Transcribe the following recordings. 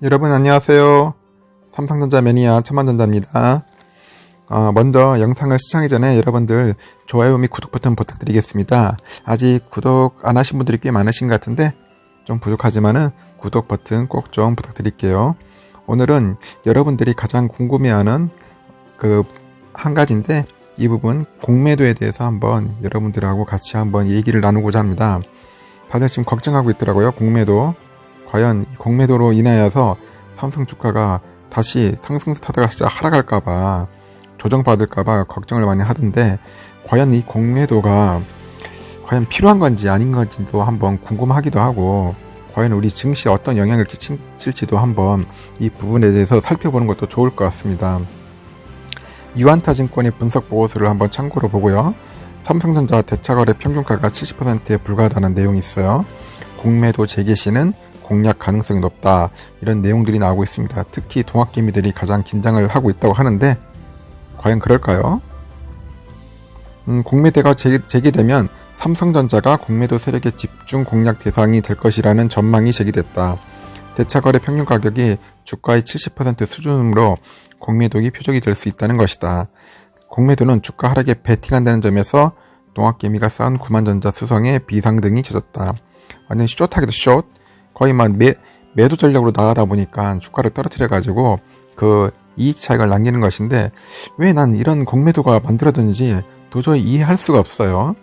여러분 안녕하세요. 삼성전자 매니아 천만전자입니다. 먼저 영상을 시청하기 전에 여러분들 좋아요 및 구독 버튼 부탁드리겠습니다. 아직 구독 안 하신 분들이 꽤 많으신 것 같은데 좀 부족하지만은 구독 버튼 꼭 좀 부탁드릴게요. 오늘은 여러분들이 가장 궁금해하는 한 가지인데, 이 부분 공매도에 대해서 한번 여러분들하고 같이 한번 얘기를 나누고자 합니다. 다들 지금 걱정하고 있더라고요. 공매도. 과연 공매도로 인하여서 삼성 주가가 다시 상승세 타다가 진짜 하락할까봐, 조정받을까봐 걱정을 많이 하던데, 과연 이 공매도가 과연 필요한 건지 아닌 건지도 한번 궁금하기도 하고, 과연 우리 증시에 어떤 영향을 끼칠지도 한번 이 부분에 대해서 살펴보는 것도 좋을 것 같습니다. 유안타증권의 분석 보고서를 한번 참고로 보고요. 삼성전자 대차거래 평균가가 70%에 불과하다는 내용이 있어요. 공매도 재개시는 공략 가능성이 높다, 이런 내용들이 나오고 있습니다. 특히 동학개미들이 가장 긴장을 하고 있다고 하는데 과연 그럴까요? 공매도가 재개되면 삼성전자가 공매도 세력의 집중 공략 대상이 될 것이라는 전망이 제기됐다. 대차거래 평균 가격이 주가의 70% 수준으로 공매도가 표적이 될 수 있다는 것이다. 공매도는 주가 하락에 베팅한다는 점에서 동학개미가 쌓은 구만전자 수성의 비상등이 켜졌다. 완전 숏하게도 숏, 거의 매도 전략으로 나가다 보니까 주가를 떨어뜨려가지고 그 이익 차익을 남기는 것인데, 왜 난 이런 공매도가 만들어졌는지 도저히 이해할 수가 없어요.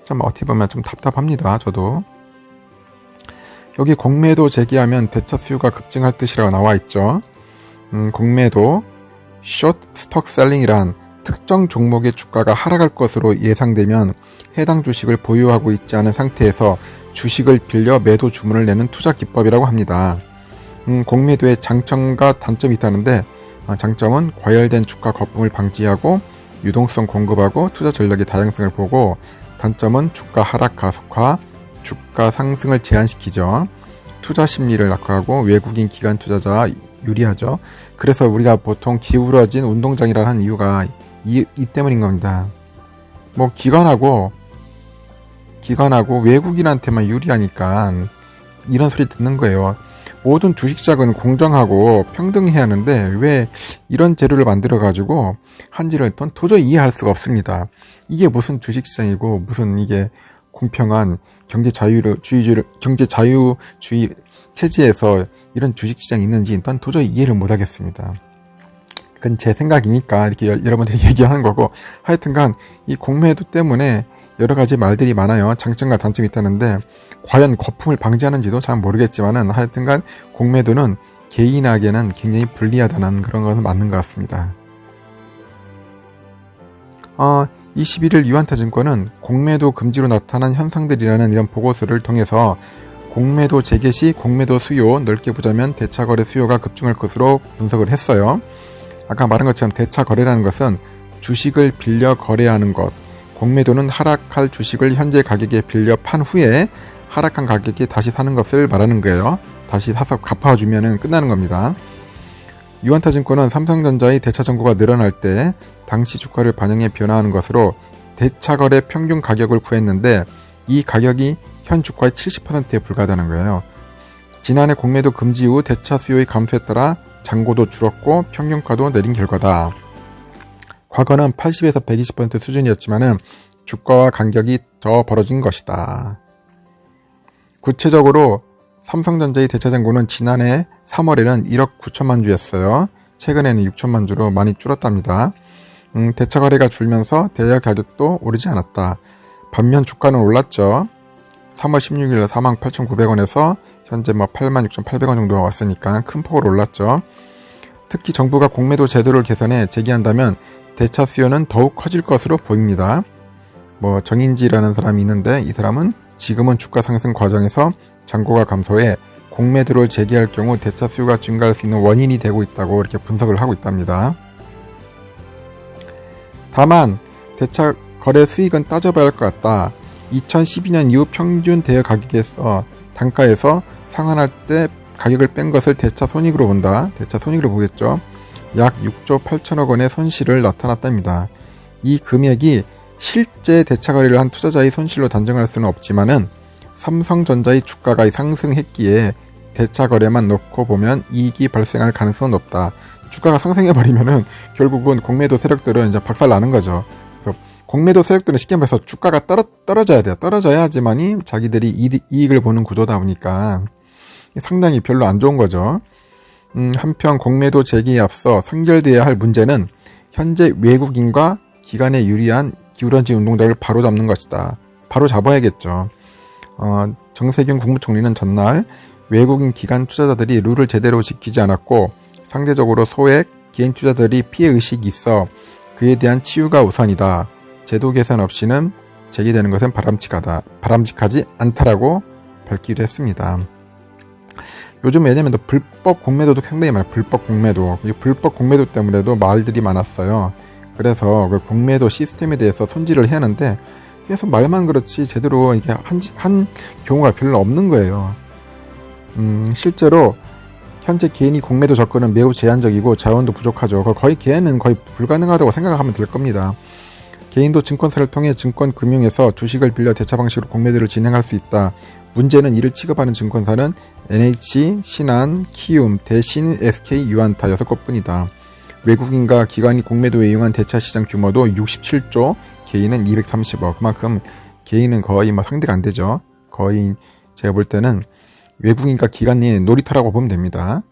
좀 어떻게 보면 좀 답답합니다, 저도. 여기 공매도 재개하면 대차 수요가 급증할 뜻이라고 나와 있죠. 공매도, 숏 스톡 셀링이란 특정 종목의 주가가 하락할 것으로 예상되면 해당 주식을 보유하고 있지 않은 상태에서 주식을 빌려 매도 주문을 내는 투자 기법이라고 합니다. 공매도의 장점과 단점이 있다는데, 장점은 과열된 주가 거품을 방지하고 유동성 공급하고 투자 전략의 다양성을 보고, 단점은 주가 하락 가속화, 주가 상승을 제한시키죠. 투자 심리를 낙하하고 외국인 기관 투자자 유리하죠. 그래서 우리가 보통 기울어진 운동장이라 하는 이유가 이 때문인 겁니다. 기관하고 외국인한테만 유리하니까 이런 소리 듣는 거예요. 모든 주식시장은 공정하고 평등해야 하는데 왜 이런 재료를 만들어가지고 한지를 도저히 이해할 수가 없습니다. 이게 무슨 주식시장이고 무슨 이게 공평한 경제 자유주의 체제에서 이런 주식시장이 있는지 일단 도저히 이해를 못하겠습니다. 그건 제 생각이니까 이렇게 여러분들이 얘기하는 거고, 하여튼간 이 공매도 때문에 여러 가지 말들이 많아요. 장점과 단점이 있다는데 과연 거품을 방지하는지도 잘 모르겠지만은, 하여튼간 공매도는 개인에게는 굉장히 불리하다는 그런 것은 맞는 것 같습니다. 21일 유안타증권은 공매도 금지로 나타난 현상들이라는 이런 보고서를 통해서 공매도 재개 시 공매도 수요, 넓게 보자면 대차거래 수요가 급증할 것으로 분석을 했어요. 아까 말한 것처럼 대차거래라는 것은 주식을 빌려 거래하는 것, 공매도는 하락할 주식을 현재 가격에 빌려 판 후에 하락한 가격에 다시 사는 것을 말하는 거예요. 다시 사서 갚아주면 끝나는 겁니다. 유안타증권은 삼성전자의 대차 잔고가 늘어날 때 당시 주가를 반영해 변화하는 것으로 대차거래 평균 가격을 구했는데, 이 가격이 현 주가의 70%에 불과하다는 거예요. 지난해 공매도 금지 이후 대차 수요의 감소에 따라 잔고도 줄었고 평균가도 내린 결과다. 과거는 80에서 120% 수준이었지만은 주가와 간격이 더 벌어진 것이다. 구체적으로 삼성전자의 대차 잔고는 지난해 3월에는 1억 9천만 주였어요. 최근에는 6천만 주로 많이 줄었답니다. 대차 거래가 줄면서 대여 가격도 오르지 않았다. 반면 주가는 올랐죠. 3월 16일 48,900원에서 현재 86,800원 정도가 왔으니까 큰 폭으로 올랐죠. 특히 정부가 공매도 제도를 개선해 재개한다면 대차 수요는 더욱 커질 것으로 보입니다. 정인지라는 사람이 있는데, 이 사람은 지금은 주가 상승 과정에서 잔고가 감소해 공매도를 재개할 경우 대차 수요가 증가할 수 있는 원인이 되고 있다고 이렇게 분석을 하고 있답니다. 다만 대차 거래 수익은 따져봐야 할 것 같다. 2012년 이후 평균 대여 가격에서 단가에서 상환할 때 가격을 뺀 것을 대차 손익으로 본다. 대차 손익으로 보겠죠. 약 6조 8천억 원의 손실을 나타났답니다. 이 금액이 실제 대차 거래를 한 투자자의 손실로 단정할 수는 없지만은 삼성전자의 주가가 상승했기에 대차 거래만 놓고 보면 이익이 발생할 가능성은 높다. 주가가 상승해버리면은 결국은 공매도 세력들은 이제 박살나는 거죠. 그래서 공매도 세력들은 쉽게 말해서 주가가 떨어져야 돼요. 떨어져야지만이 자기들이 이익을 보는 구조다 보니까 상당히 별로 안 좋은 거죠. 한편 공매도 제기에 앞서 선결돼야 할 문제는 현재 외국인과 기관에 유리한 기울어진 운동장을 바로잡는 것이다. 바로 잡아야겠죠. 정세균 국무총리는 전날 외국인 기관 투자자들이 룰을 제대로 지키지 않았고 상대적으로 소액 개인 투자자들이 피해의식이 있어 그에 대한 치유가 우선이다. 제도 개선 없이는 제기되는 것은 바람직하지 않다라고 밝히기도 했습니다. 요즘 왜냐면 불법 공매도도 상당히 많아요. 불법 공매도. 이 불법 공매도 때문에도 말들이 많았어요. 그래서 그 공매도 시스템에 대해서 손질을 해야 하는데 계속 말만 그렇지 제대로 이게 한 경우가 별로 없는 거예요. 실제로 현재 개인이 공매도 접근은 매우 제한적이고 자원도 부족하죠. 거의 개인은 거의 불가능하다고 생각하면 될 겁니다. 개인도 증권사를 통해 증권금융에서 주식을 빌려 대차 방식으로 공매도를 진행할 수 있다. 문제는 이를 취급하는 증권사는 NH, 신한, 키움, 대신, SK, 유안타 6곳뿐이다. 외국인과 기관이 공매도에 이용한 대차 시장 규모도 67조, 개인은 230억. 그만큼 개인은 거의 상대가 안 되죠. 거의 제가 볼 때는 외국인과 기관이 놀이터라고 보면 됩니다.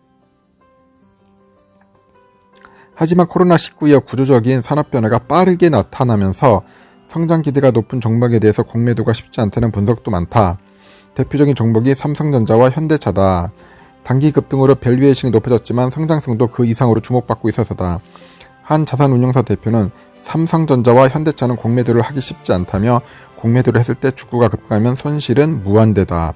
하지만 코로나19 이후 구조적인 산업 변화가 빠르게 나타나면서 성장 기대가 높은 종목에 대해서 공매도가 쉽지 않다는 분석도 많다. 대표적인 종목이 삼성전자와 현대차다. 단기 급등으로 밸류에이션이 높아졌지만 성장성도 그 이상으로 주목받고 있어서다. 한 자산운용사 대표는 삼성전자와 현대차는 공매도를 하기 쉽지 않다며 공매도를 했을 때 주가가 급감하면 손실은 무한대다.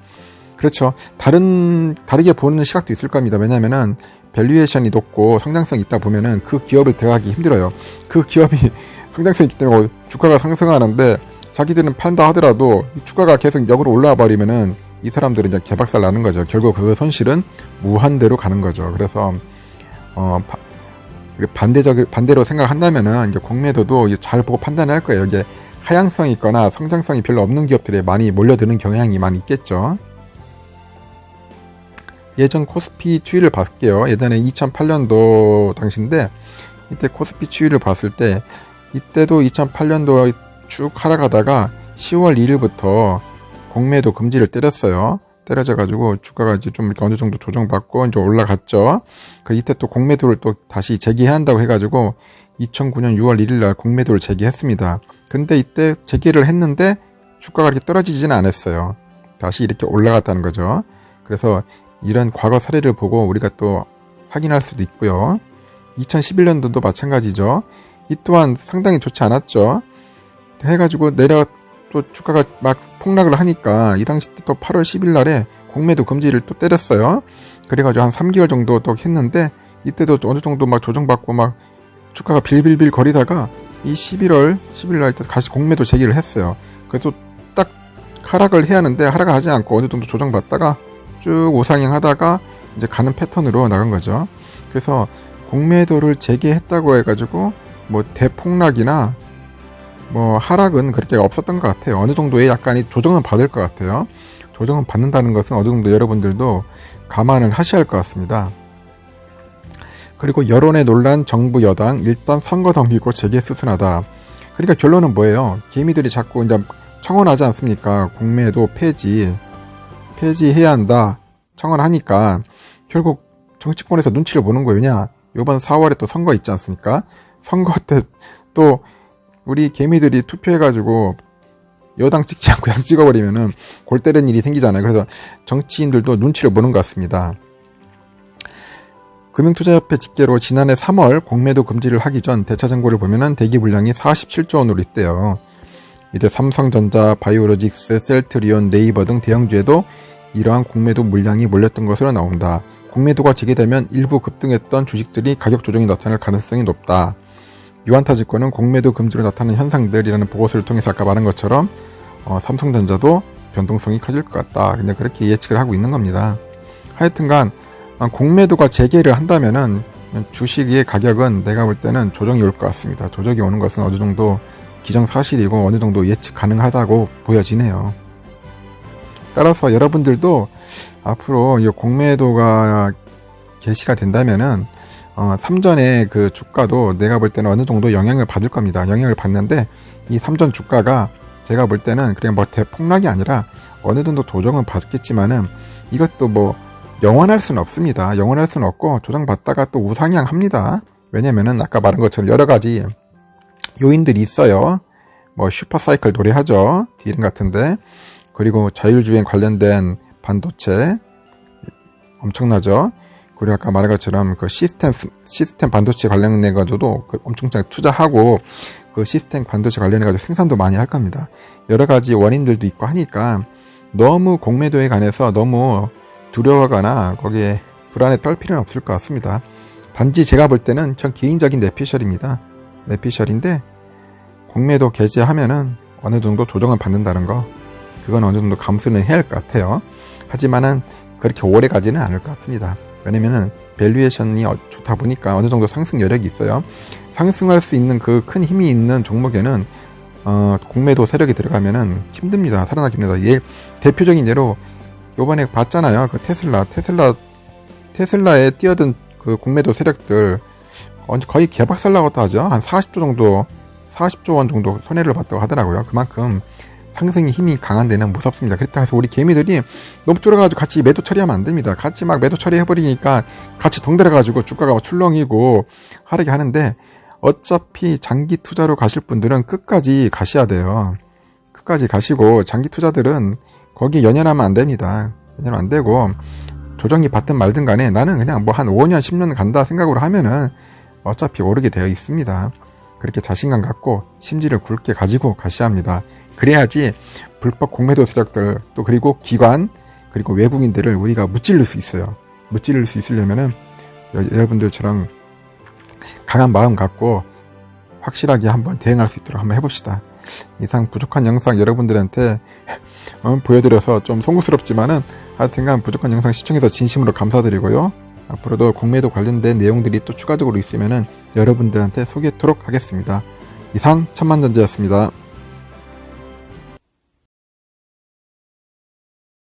그렇죠. 다르게 보는 시각도 있을 겁니다. 왜냐면은 밸류에이션이 높고 성장성이 있다 보면은 그 기업을 들어가기 힘들어요. 그 기업이 성장성이 있기 때문에 주가가 상승하는데 자기들은 판다 하더라도 주가가 계속 역으로 올라와 버리면은 이 사람들은 이제 개박살 나는 거죠. 결국 그 손실은 무한대로 가는 거죠. 그래서 반대로 생각한다면은 이제 공매도도 잘 보고 판단할 거예요. 이게 하향성이 있거나 성장성이 별로 없는 기업들에 많이 몰려드는 경향이 많이 있겠죠. 예전 코스피 추이를 봤을게요. 예전에 2008년도 당시인데 이때 코스피 추이를 봤을 때 이때도 2008년도에 쭉 하락하다가 10월 1일부터 공매도 금지를 때렸어요. 때려져가지고 주가가 이제 좀 이렇게 어느 정도 조정받고 이제 올라갔죠. 이때 또 공매도를 또 다시 재개해야 한다고 해가지고 2009년 6월 1일 날 공매도를 재개했습니다. 근데 이때 재개를 했는데 주가가 이렇게 떨어지지는 않았어요. 다시 이렇게 올라갔다는 거죠. 그래서 이런 과거 사례를 보고 우리가 또 확인할 수도 있고요. 2011년도도 마찬가지죠. 이 또한 상당히 좋지 않았죠. 해가지고 또 주가가 막 폭락을 하니까 이 당시 또 8월 10일 날에 공매도 금지를 또 때렸어요. 그래가지고 한 3개월 정도 또 했는데 이때도 어느 정도 막 조정받고 막 주가가 빌빌빌 거리다가 이 11월 10일 날 다시 공매도 재개를 했어요. 그래서 딱 하락을 해야 하는데 하락을 하지 않고 어느 정도 조정받다가 쭉 우상향 하다가 이제 가는 패턴으로 나간 거죠. 그래서 공매도를 재개했다고 해가지고 뭐 대폭락이나 뭐 하락은 그렇게 없었던 것 같아요. 어느 정도의 약간의 조정은 받을 것 같아요. 조정은 받는다는 것은 어느 정도 여러분들도 감안을 하셔야 할 것 같습니다. 그리고 여론에 놀란 정부 여당 일단 선거 덤비고 재개 수순하다. 그러니까 결론은 뭐예요? 개미들이 자꾸 이제 청원하지 않습니까? 공매도 폐지해야 한다. 청원하니까 결국 정치권에서 눈치를 보는 거예요. 왜냐? 이번 4월에 또 선거 있지 않습니까? 선거 때 또 우리 개미들이 투표해가지고 여당 찍지 않고 양 찍어버리면은 골 때리는 일이 생기잖아요. 그래서 정치인들도 눈치를 보는 것 같습니다. 금융투자협회 집계로 지난해 3월 공매도 금지를 하기 전 대차 잔고를 보면은 대기 물량이 47조 원으로 있대요. 이때 삼성전자, 바이오로직스, 셀트리온, 네이버 등 대형주에도 이러한 공매도 물량이 몰렸던 것으로 나온다. 공매도가 재개되면 일부 급등했던 주식들이 가격 조정이 나타날 가능성이 높다. 유안타증권은 공매도 금지로 나타나는 현상들이라는 보고서를 통해서 아까 말한 것처럼 삼성전자도 변동성이 커질 것 같다. 그냥 그렇게 예측을 하고 있는 겁니다. 하여튼간 공매도가 재개를 한다면은 주식의 가격은 내가 볼 때는 조정이 올 것 같습니다. 조정이 오는 것은 어느 정도 기정사실이고 어느 정도 예측 가능하다고 보여지네요. 따라서 여러분들도 앞으로 이 공매도가 개시가 된다면은 삼전의 그 주가도 내가 볼 때는 어느 정도 영향을 받을 겁니다. 영향을 받는데 이 삼전 주가가 제가 볼 때는 그냥 뭐 대폭락이 아니라 어느 정도 조정은 받겠지만은 이것도 뭐 영원할 수는 없습니다. 영원할 수는 없고 조정받다가 또 우상향합니다. 왜냐면은 아까 말한 것처럼 여러 가지 요인들이 있어요. 뭐 슈퍼사이클 노래하죠. 디램 같은데. 그리고 자율주행 관련된 반도체 엄청나죠. 그리고 아까 말한 것처럼 그 시스템 반도체 관련해 가지고도 그 엄청나게 투자하고 그 시스템 반도체 관련해 가지고 생산도 많이 할 겁니다. 여러 가지 원인들도 있고 하니까 너무 공매도에 관해서 너무 두려워하거나 거기에 불안에 떨 필요는 없을 것 같습니다. 단지 제가 볼 때는 전 개인적인 내피셜입니다. 내피셜인데 공매도 개시하면은 어느 정도 조정을 받는다는 거, 그건 어느 정도 감수는 해야 할 것 같아요. 하지만은 그렇게 오래 가지는 않을 것 같습니다. 왜냐면은 밸류에이션이 좋다 보니까 어느 정도 상승 여력이 있어요. 상승할 수 있는 그 큰 힘이 있는 종목에는 공매도 세력이 들어가면은 힘듭니다. 살아나기 힘들다. 예, 대표적인 예로 요번에 봤잖아요. 그 테슬라에 뛰어든 그 공매도 세력들 거의 개박살 나갔다 하죠. 한 40조 원 정도 손해를 봤다고 하더라고요. 그만큼 상승의 힘이 강한 데는 무섭습니다. 그렇다 해서 우리 개미들이 너무 쫄아가지고 같이 매도 처리하면 안 됩니다. 같이 막 매도 처리해버리니까 같이 덩달아가지고 주가가 막 출렁이고 하락이 하는데, 어차피 장기 투자로 가실 분들은 끝까지 가셔야 돼요. 끝까지 가시고, 장기 투자들은 거기 연연하면 안 됩니다. 연연 안 되고, 조정이 받든 말든 간에 나는 그냥 뭐 한 5년, 10년 간다 생각으로 하면은 어차피 오르게 되어 있습니다. 그렇게 자신감 갖고 심지를 굳게 가지고 가셔야 합니다. 그래야지 불법 공매도 세력들, 또 그리고 기관, 그리고 외국인들을 우리가 무찌를 수 있어요. 무찌를 수 있으려면은 여러분들처럼 강한 마음 갖고 확실하게 한번 대응할 수 있도록 한번 해봅시다. 이상 부족한 영상 여러분들한테 보여드려서 좀 송구스럽지만은 하여튼간 부족한 영상 시청해서 진심으로 감사드리고요. 앞으로도 공매도 관련된 내용들이 또 추가적으로 있으면은 여러분들한테 소개하도록 하겠습니다. 이상 천만전제였습니다.